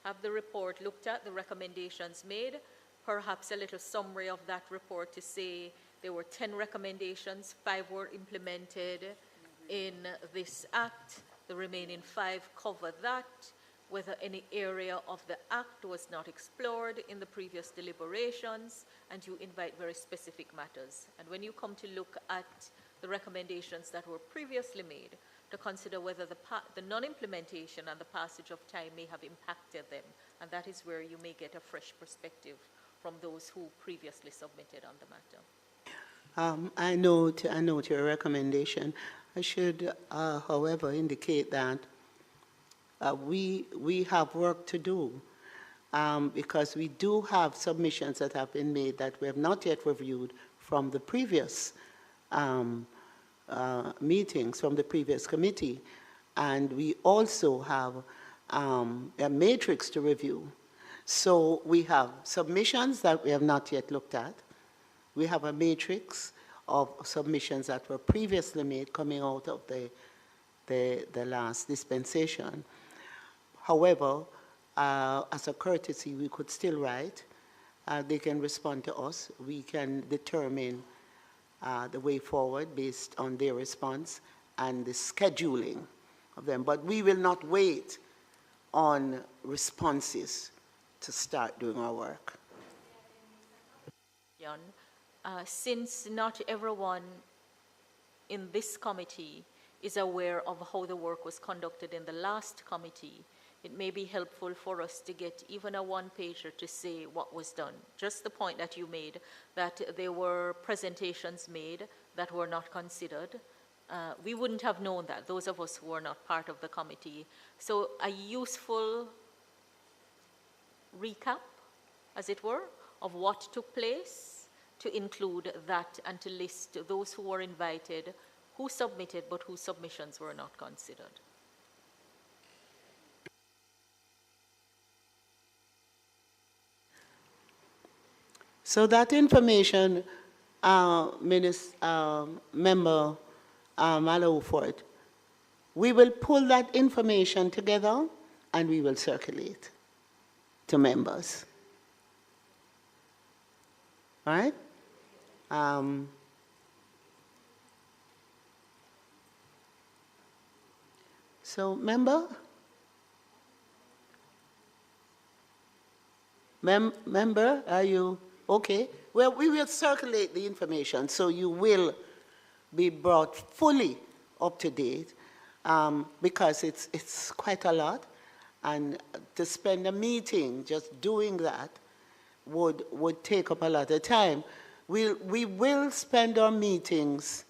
Have the report looked at, the recommendations made, perhaps a little summary of that report to say there were 10 recommendations, 5 were implemented in this act, the remaining 5 cover that, whether any area of the Act was not explored in the previous deliberations, and you invite very specific matters. And when you come to look at the recommendations that were previously made, to consider whether the non-implementation and the passage of time may have impacted them, and that is where you may get a fresh perspective from those who previously submitted on the matter. I note your recommendation. I should, however, indicate that we have work to do because we do have submissions that have been made that we have not yet reviewed from the previous meetings, from the previous committee. And we also have a matrix to review. So we have submissions that we have not yet looked at. We have a matrix of submissions that were previously made coming out of the last dispensation. However, as a courtesy, we could still write. They can respond to us. We can determine the way forward based on their response and the scheduling of them. But we will not wait on responses to start doing our work. John, since not everyone in this committee is aware of how the work was conducted in the last committee, it may be helpful for us to get even a one-pager to say what was done. Just the point that you made, that there were presentations made that were not considered. We wouldn't have known that, those of us who were not part of the committee. So a useful recap, as it were, of what took place, to include that and to list those who were invited, who submitted, but whose submissions were not considered. So that information, Member Maloford, we will pull that information together and we will circulate to members. All right? So, member? Member, are you okay? Well, we will circulate the information, so you will be brought fully up to date because it's quite a lot, and to spend a meeting just doing that would take up a lot of time. We will spend our meetings,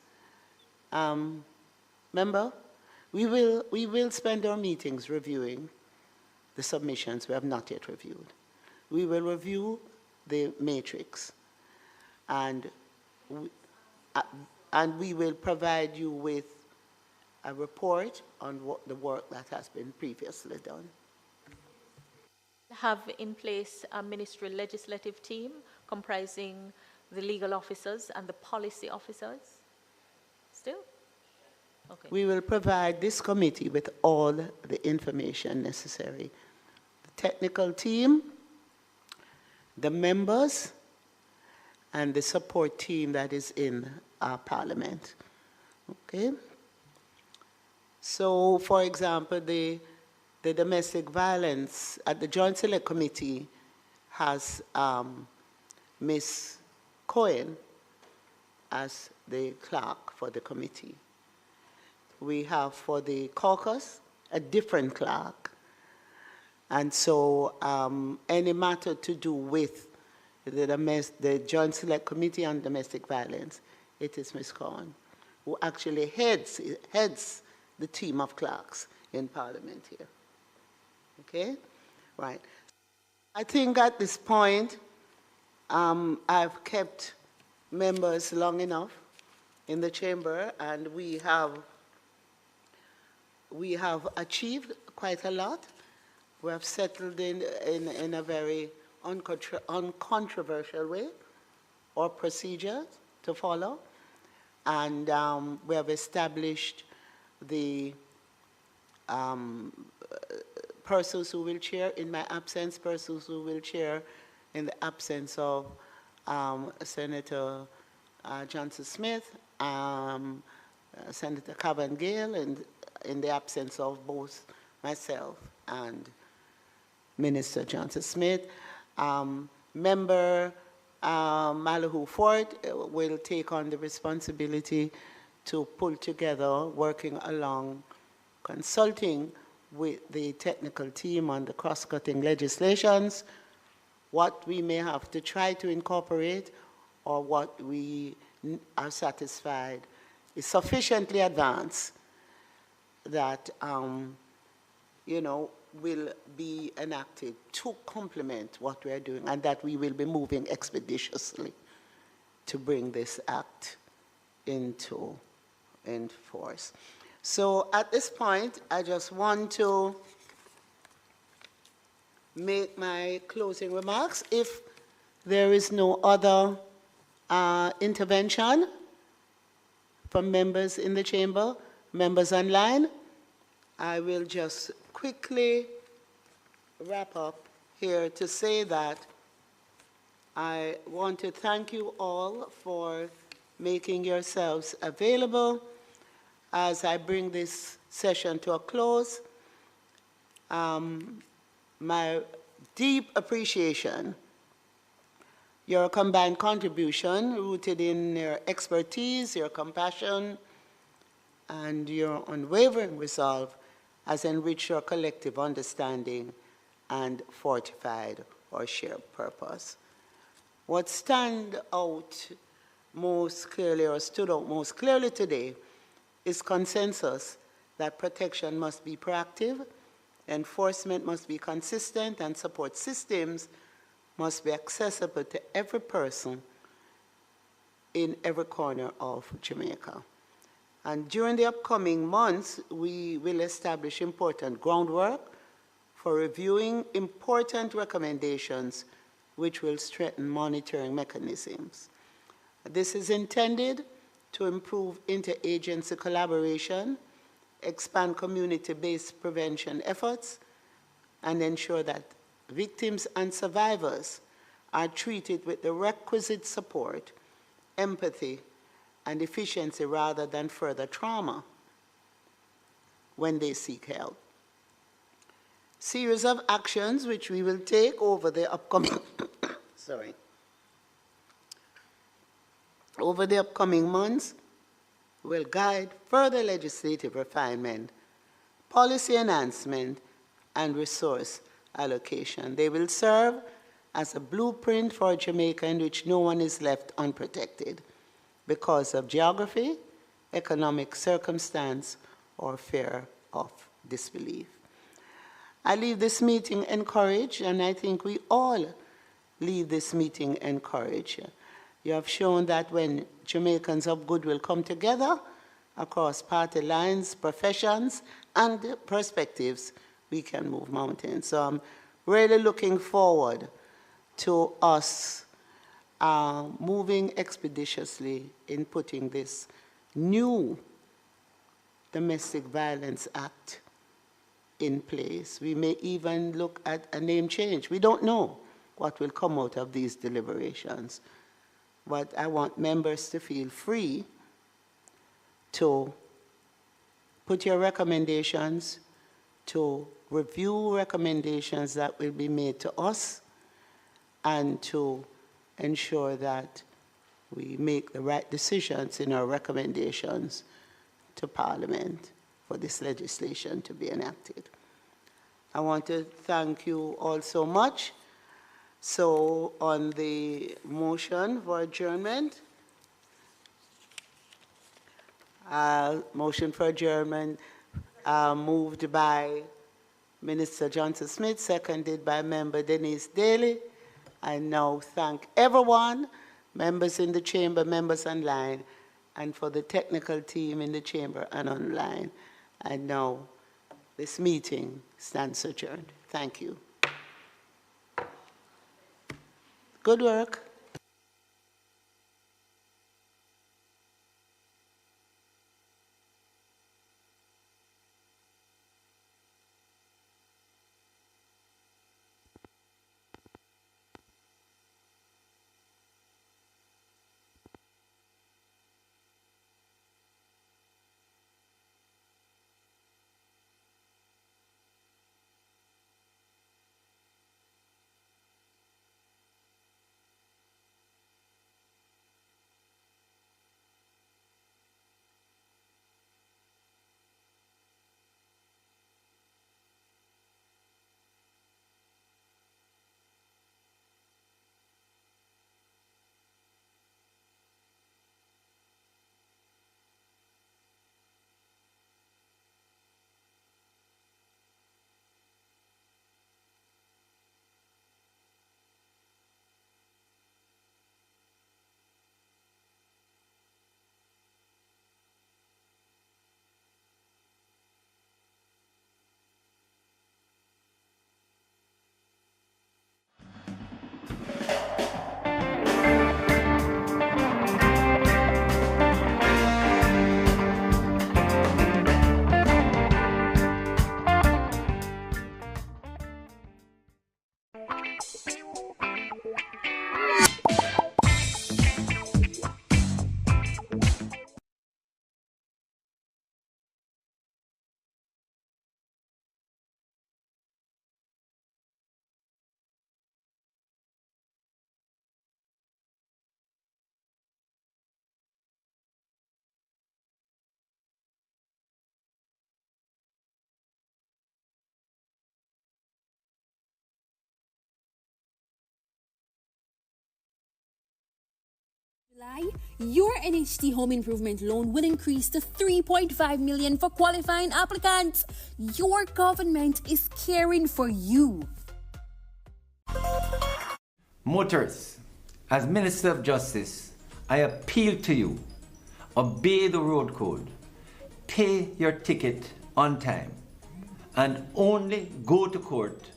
remember? We will spend our meetings reviewing the submissions we have not yet reviewed. We will review the matrix, and we will provide you with a report on what the work that has been previously done. Have in place a ministry legislative team comprising the legal officers and the policy officers? Still? Okay. We will provide this committee with all the information necessary. The technical team, the members, and the support team that is in our parliament. Okay? So, for example, the domestic violence at the Joint Select Committee has Ms. Cohen as the clerk for the committee. We have for the caucus a different clerk. And so any matter to do with the Joint Select Committee on Domestic Violence, it is Ms. Cohen, who actually heads the team of clerks in Parliament here. Okay? Right. I think at this point, I've kept members long enough in the chamber, and we have achieved quite a lot. We have settled in a very uncontroversial way, or procedures to follow, and we have established the persons who will chair in my absence, persons who will chair in the absence of Senator Johnson Smith, Senator Cavan Gale, and in the absence of both myself and Minister Johnson Smith. Member Malahoo Ford will take on the responsibility to pull together, working along, consulting with the technical team on the cross-cutting legislations, what we may have to try to incorporate or what we are satisfied is sufficiently advanced that, will be enacted to complement what we are doing, and that we will be moving expeditiously to bring this act into force. So at this point, I just want to make my closing remarks. If there is no other intervention from members in the chamber, members online, I will just quickly wrap up here to say that I want to thank you all for making yourselves available as I bring this session to a close. My deep appreciation, your combined contribution rooted in your expertise, your compassion, and your unwavering resolve has enriched your collective understanding and fortified our shared purpose. What stood out most clearly today is consensus that protection must be proactive, enforcement must be consistent, and support systems must be accessible to every person in every corner of Jamaica. And during the upcoming months, we will establish important groundwork for reviewing important recommendations which will strengthen monitoring mechanisms. This is intended to improve interagency collaboration, expand community-based prevention efforts, and ensure that victims and survivors are treated with the requisite support, empathy, and efficiency rather than further trauma when they seek help. Series of actions which we will take over the upcoming over the upcoming months will guide further legislative refinement, policy enhancement, and resource allocation. They will serve as a blueprint for Jamaica in which no one is left unprotected because of geography, economic circumstance, or fear of disbelief. I leave this meeting encouraged, and I think we all leave this meeting encouraged. You have shown that when Jamaicans of goodwill come together across party lines, professions, and perspectives, we can move mountains. So I'm really looking forward to us moving expeditiously in putting this new Domestic Violence Act in place. We may even look at a name change. We don't know what will come out of these deliberations, but I want members to feel free to put your recommendations, to review recommendations that will be made to us, and to ensure that we make the right decisions in our recommendations to Parliament for this legislation to be enacted. I want to thank you all so much. So on the motion for adjournment, motion for adjournment moved by Minister Johnson Smith, seconded by Member Denise Daly. I now thank everyone, members in the chamber, members online, and for the technical team in the chamber and online. And now this meeting stands adjourned. Thank you. Good work. July, your NHT home improvement loan will increase to $3.5 million for qualifying applicants. Your government is caring for you. Motorists, as Minister of Justice, I appeal to you, obey the road code, pay your ticket on time, and only go to court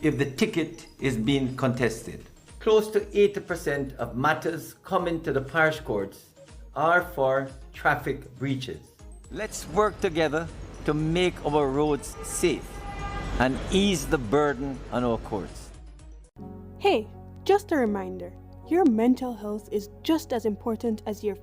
if the ticket is being contested. Close to 80% of matters coming to the parish courts are for traffic breaches. Let's work together to make our roads safe and ease the burden on our courts. Hey, just a reminder, your mental health is just as important as your physical.